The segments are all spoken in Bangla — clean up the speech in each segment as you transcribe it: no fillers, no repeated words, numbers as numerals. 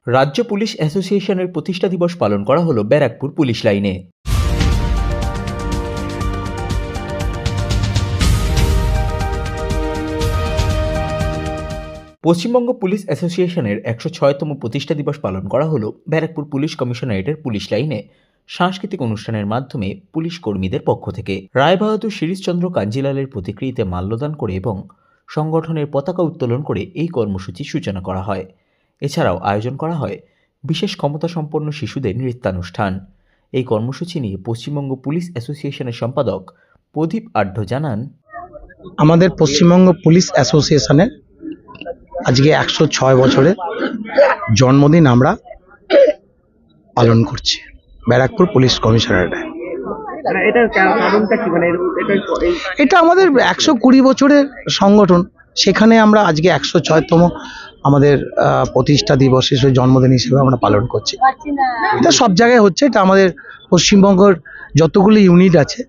রাজ্য পুলিশ অ্যাসোসিয়েশনের প্রতিষ্ঠা দিবস পালন করা হলো ব্যারাকপুর পুলিশ লাইনে। পশ্চিমবঙ্গ পুলিশ অ্যাসোসিয়েশনের 106তম প্রতিষ্ঠা দিবস পালন করা হলো ব্যারাকপুর পুলিশ কমিশনারেটের পুলিশ লাইনে সাংস্কৃতিক অনুষ্ঠানের মাধ্যমে পুলিশ কর্মীদের পক্ষ থেকে। রায়বাহাদুর শিরিশচন্দ্র কাঞ্জিলালের প্রতিকৃতিতে মাল্যদান করে এবং সংগঠনের পতাকা উত্তোলন করে এই কর্মসূচির সূচনা করা হয়। এছাড়াও আয়োজন করা হয় বিশেষ ক্ষমতাসম্পন্ন শিশুদের নৃত্যানুষ্ঠান। এই কর্মসূচি নিয়ে পশ্চিমবঙ্গ পুলিশ অ্যাসোসিয়েশনের সম্পাদক প্রদীপ আঢ্য জানান, আমাদের পশ্চিমবঙ্গ পুলিশ অ্যাসোসিয়েশনের আজকে 106 বছরের জন্মদিন আমরা পালন করছি ব্যারাকপুর পুলিশ কমিশনারেটে। এটা আমাদের 120 বছরের সংগঠন, সেখানে আমরা আজকে 106তম আমাদের প্রতিষ্ঠা দিবস হিসেবে জন্মদিন হিসেবে আমরা পালন করছি। এটা সব জায়গায় হচ্ছে, এটা আমাদের পশ্চিমবঙ্গের যতগুলি ইউনিট আছে,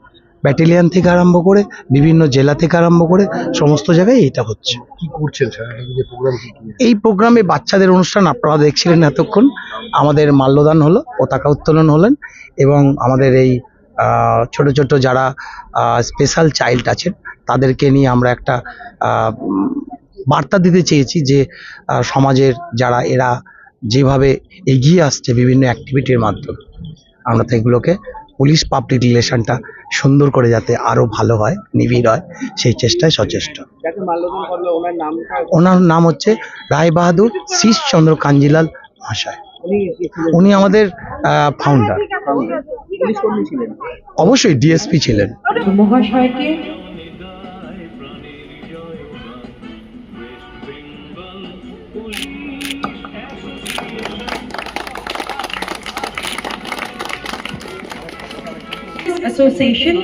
ব্যাটালিয়ান থেকে আরম্ভ করে বিভিন্ন জেলা থেকে আরম্ভ করে সমস্ত জায়গায় এটা হচ্ছে। কি করছেন স্যার এই প্রোগ্রামে বাচ্চাদের অনুষ্ঠান আপনারা দেখছিলেন এতক্ষণ, আমাদের মাল্যদান হলো, পতাকা উত্তোলন হলেন এবং আমাদের এই ছোট ছোট যারা স্পেশাল চাইল্ড আছেন তাদেরকে নিয়ে আমরা একটা বার্তা দিতে চেয়েছি যে সমাজের যারা এরা যেভাবে এগিয়ে আসছে বিভিন্ন অ্যাক্টিভিটির মাধ্যমে, আমরা তো এগুলোকে পুলিশ পাবলিক রিলেশনটা সুন্দর করে যাতে আরো ভালো হয়, নিবিড় হয়, সেই চেষ্টায় সচেষ্ট। ওনার নাম হচ্ছে রায়বাহাদুর শিরিশচন্দ্র কাঞ্জিলাল মহাশয়। উনি আমাদের ফাউন্ডার, অবশ্যই ডিএসপি ছিলেন। মহাশয়কে অ্যাসোসিয়েশন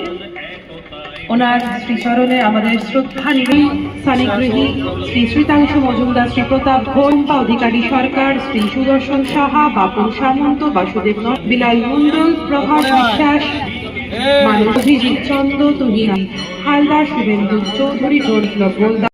ওনার শ্রীচরণে আমাদের শ্রদ্ধা নিবেদন সানিগ্রহী শ্রী শ্রীতাংশু মজুমদার, শ্রী প্রতাপ ঘোম্পা অধিকারী সরকার, শ্রী সুদর্শন সাহা, বাপুর সামন্ত, বাসুদেব বিলাল মন্ডল, প্রভাস বিশ্বাস, মানব অভিজিৎ চন্দ্র, তুহিন হালদার, শুভেন্দু চৌধুরী, গোলদার